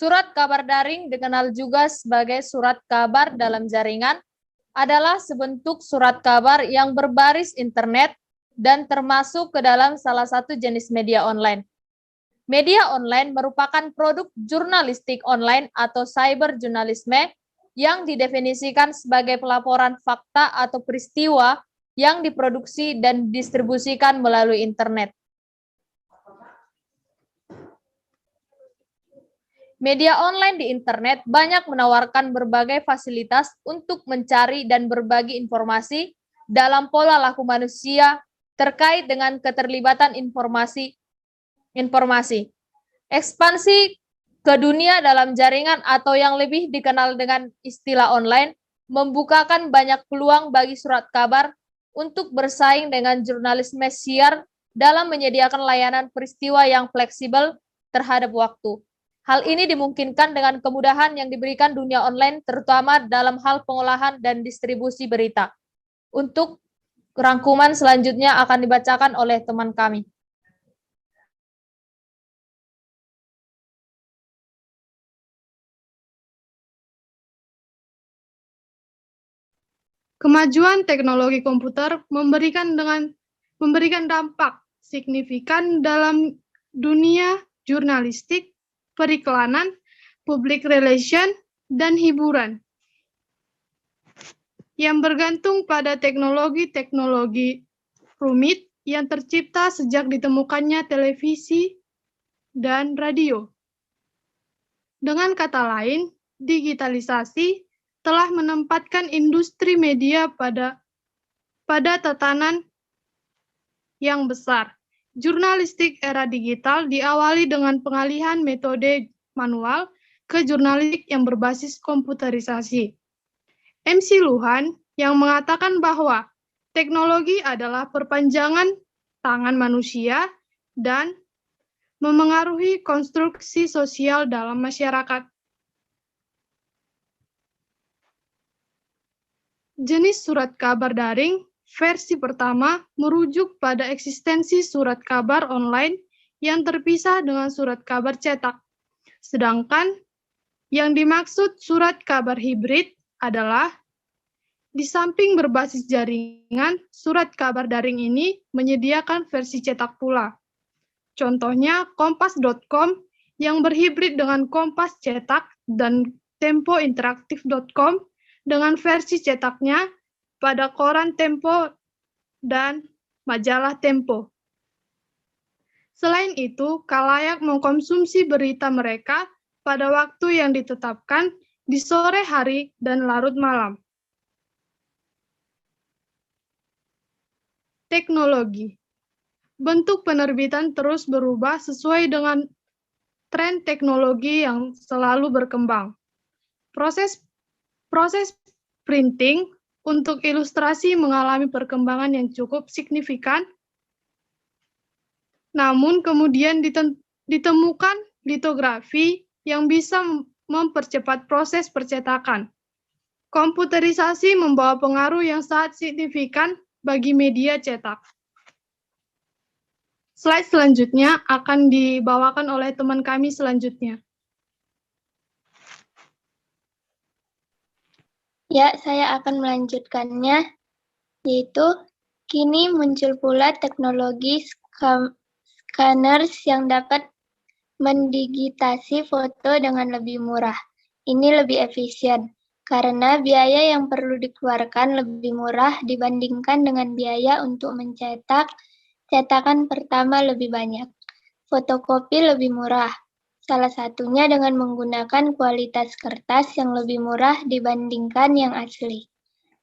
Surat kabar daring, dikenal juga sebagai surat kabar dalam jaringan, adalah sebentuk surat kabar yang berbaris internet dan termasuk ke dalam salah satu jenis media online. Media online merupakan produk jurnalistik online atau cyberjurnalisme yang didefinisikan sebagai pelaporan fakta atau peristiwa yang diproduksi dan didistribusikan melalui internet. Media online di internet banyak menawarkan berbagai fasilitas untuk mencari dan berbagi informasi dalam pola laku manusia terkait dengan keterlibatan informasi. Ekspansi ke dunia dalam jaringan atau yang lebih dikenal dengan istilah online membukakan banyak peluang bagi surat kabar untuk bersaing dengan jurnalisme siar dalam menyediakan layanan peristiwa yang fleksibel terhadap waktu. Hal ini dimungkinkan dengan kemudahan yang diberikan dunia online, terutama dalam hal pengolahan dan distribusi berita. Untuk rangkuman selanjutnya akan dibacakan oleh teman kami. Kemajuan teknologi komputer memberikan dampak signifikan dalam dunia jurnalistik, periklanan, public relation, dan hiburan, yang bergantung pada teknologi-teknologi rumit yang tercipta sejak ditemukannya televisi dan radio. Dengan kata lain, digitalisasi telah menempatkan industri media pada tatanan yang besar. Jurnalistik era digital diawali dengan pengalihan metode manual ke jurnalistik yang berbasis komputerisasi. MC Luhan yang mengatakan bahwa teknologi adalah perpanjangan tangan manusia dan memengaruhi konstruksi sosial dalam masyarakat. Jenis surat kabar daring versi pertama merujuk pada eksistensi surat kabar online yang terpisah dengan surat kabar cetak. Sedangkan yang dimaksud surat kabar hibrid adalah di samping berbasis jaringan, surat kabar daring ini menyediakan versi cetak pula. Contohnya kompas.com yang berhibrid dengan Kompas cetak dan tempointeraktif.com dengan versi cetaknya pada koran Tempo dan majalah Tempo. Selain itu, khalayak mengkonsumsi berita mereka pada waktu yang ditetapkan di sore hari dan larut malam. Teknologi. Bentuk penerbitan terus berubah sesuai dengan tren teknologi yang selalu berkembang. Proses printing untuk ilustrasi mengalami perkembangan yang cukup signifikan, namun kemudian ditemukan litografi yang bisa mempercepat proses percetakan. Komputerisasi membawa pengaruh yang sangat signifikan bagi media cetak. Slide selanjutnya akan dibawakan oleh teman kami selanjutnya. Ya, saya akan melanjutkannya, yaitu kini muncul pula teknologi scanners yang dapat mendigitasi foto dengan lebih murah. Ini lebih efisien, karena biaya yang perlu dikeluarkan lebih murah dibandingkan dengan biaya untuk mencetak cetakan pertama lebih banyak. Fotokopi lebih murah, salah satunya dengan menggunakan kualitas kertas yang lebih murah dibandingkan yang asli.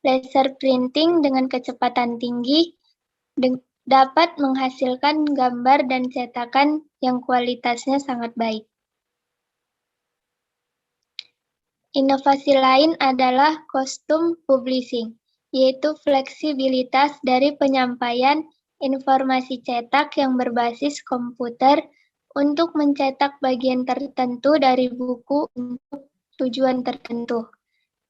Laser printing dengan kecepatan tinggi dapat menghasilkan gambar dan cetakan yang kualitasnya sangat baik. Inovasi lain adalah custom publishing, yaitu fleksibilitas dari penyampaian informasi cetak yang berbasis komputer untuk mencetak bagian tertentu dari buku untuk tujuan tertentu.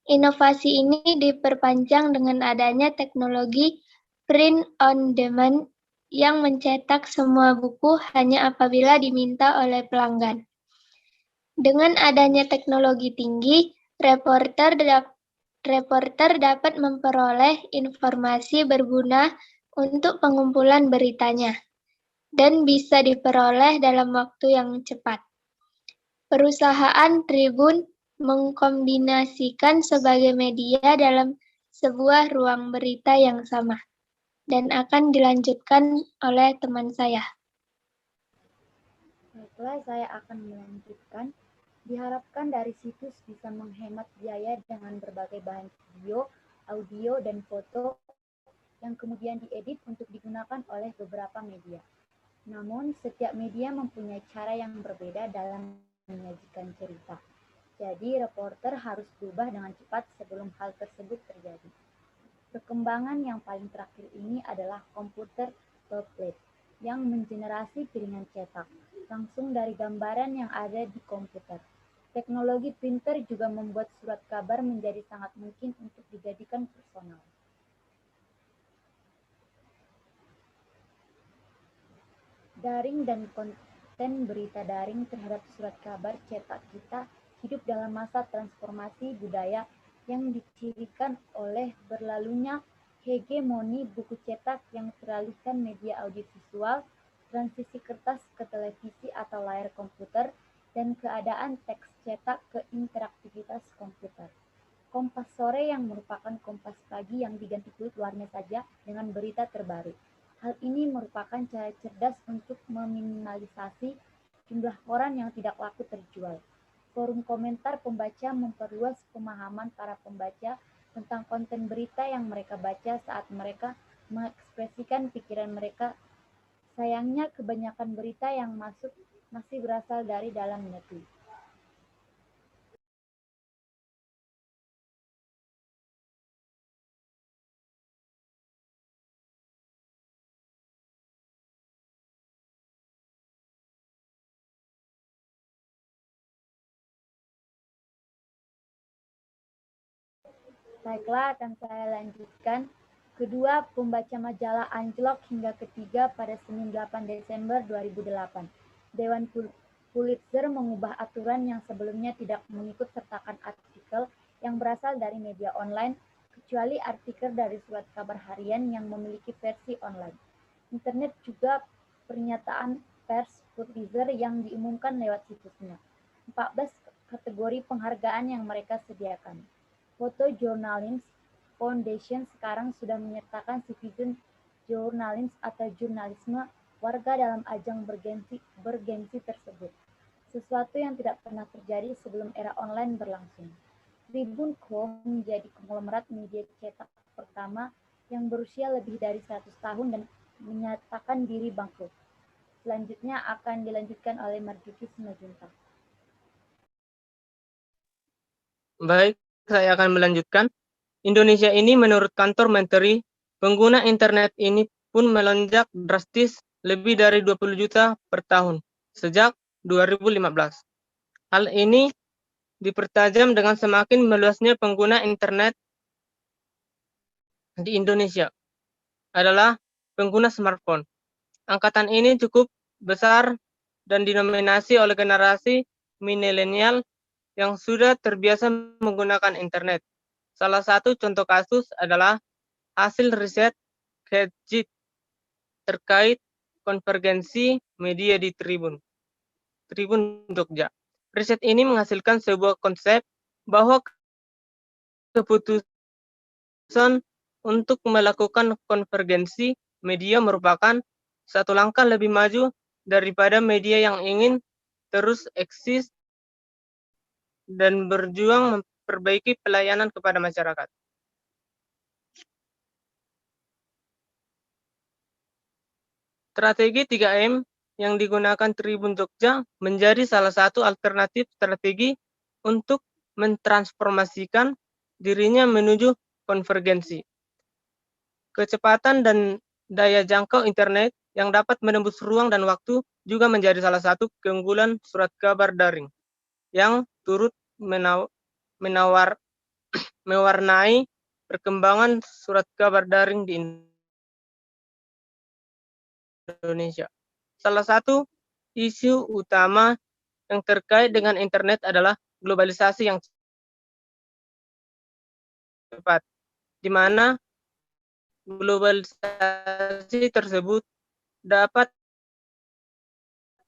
Inovasi ini diperpanjang dengan adanya teknologi print on demand yang mencetak semua buku hanya apabila diminta oleh pelanggan. Dengan adanya teknologi tinggi, reporter dapat memperoleh informasi berguna untuk pengumpulan beritanya dan bisa diperoleh dalam waktu yang cepat. Perusahaan Tribun mengkombinasikan sebagai media dalam sebuah ruang berita yang sama dan akan dilanjutkan oleh teman saya. Baiklah, saya akan melanjutkan. Diharapkan dari situs bisa menghemat biaya dengan berbagai bahan video, audio, dan foto yang kemudian diedit untuk digunakan oleh beberapa media. Namun, setiap media mempunyai cara yang berbeda dalam menyajikan cerita. Jadi, reporter harus berubah dengan cepat sebelum hal tersebut terjadi. Perkembangan yang paling terakhir ini adalah komputer template yang mengenerasi piringan cetak langsung dari gambaran yang ada di komputer. Teknologi printer juga membuat surat kabar menjadi sangat mungkin untuk dijadikan personal. Daring dan konten berita daring terhadap surat kabar cetak kita hidup dalam masa transformasi budaya yang dicirikan oleh berlalunya hegemoni buku cetak yang teralihkan media audiovisual, transisi kertas ke televisi atau layar komputer, dan keadaan teks cetak ke interaktivitas komputer. Kompas Sore yang merupakan Kompas Pagi yang diganti kulit warna saja dengan berita terbaru. Hal ini merupakan cara cerdas untuk meminimalisasi jumlah koran yang tidak laku terjual. Forum komentar pembaca memperluas pemahaman para pembaca tentang konten berita yang mereka baca saat mereka mengekspresikan pikiran mereka. Sayangnya, kebanyakan berita yang masuk masih berasal dari dalam negeri. Baiklah, akan saya lanjutkan. Kedua, pembaca majalah anjlok hingga ketiga pada Senin 8 Desember 2008. Dewan Pulitzer mengubah aturan yang sebelumnya tidak mengikut sertakan artikel yang berasal dari media online, kecuali artikel dari surat kabar harian yang memiliki versi online. Internet juga pernyataan pers Pulitzer yang diumumkan lewat situsnya. 14 kategori penghargaan yang mereka sediakan. Photojournalism Foundation sekarang sudah menyertakan citizen journalism atau jurnalisme warga dalam ajang bergensi tersebut, sesuatu yang tidak pernah terjadi sebelum era online berlangsung. Tribun.co menjadi konglomerat media cetak pertama yang berusia lebih dari 100 tahun dan menyatakan diri bangkrut. Selanjutnya akan dilanjutkan oleh Marjuki Simanjuntak. Baik, saya akan melanjutkan. Indonesia ini menurut kantor Menteri, pengguna internet ini pun melonjak drastis lebih dari 20 juta per tahun sejak 2015. Hal ini dipertajam dengan semakin meluasnya pengguna internet di Indonesia adalah pengguna smartphone. Angkatan ini cukup besar dan dinominasi oleh generasi milenial yang sudah terbiasa menggunakan internet. Salah satu contoh kasus adalah hasil riset Kejit terkait konvergensi media di Tribun Jogja. Riset ini menghasilkan sebuah konsep bahwa keputusan untuk melakukan konvergensi media merupakan satu langkah lebih maju daripada media yang ingin terus eksis dan berjuang memperbaiki pelayanan kepada masyarakat. Strategi 3M yang digunakan Tribun Jogja menjadi salah satu alternatif strategi untuk mentransformasikan dirinya menuju konvergensi. Kecepatan dan daya jangkau internet yang dapat menembus ruang dan waktu juga menjadi salah satu keunggulan surat kabar daring yang turut mewarnai perkembangan surat kabar daring di Indonesia. Salah satu isu utama yang terkait dengan internet adalah globalisasi yang cepat, di mana globalisasi tersebut dapat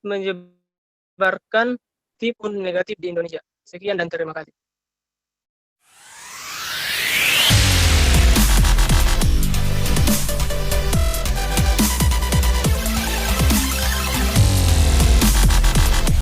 menyebarkan tipu negatif di Indonesia. Sekian dan terima kasih.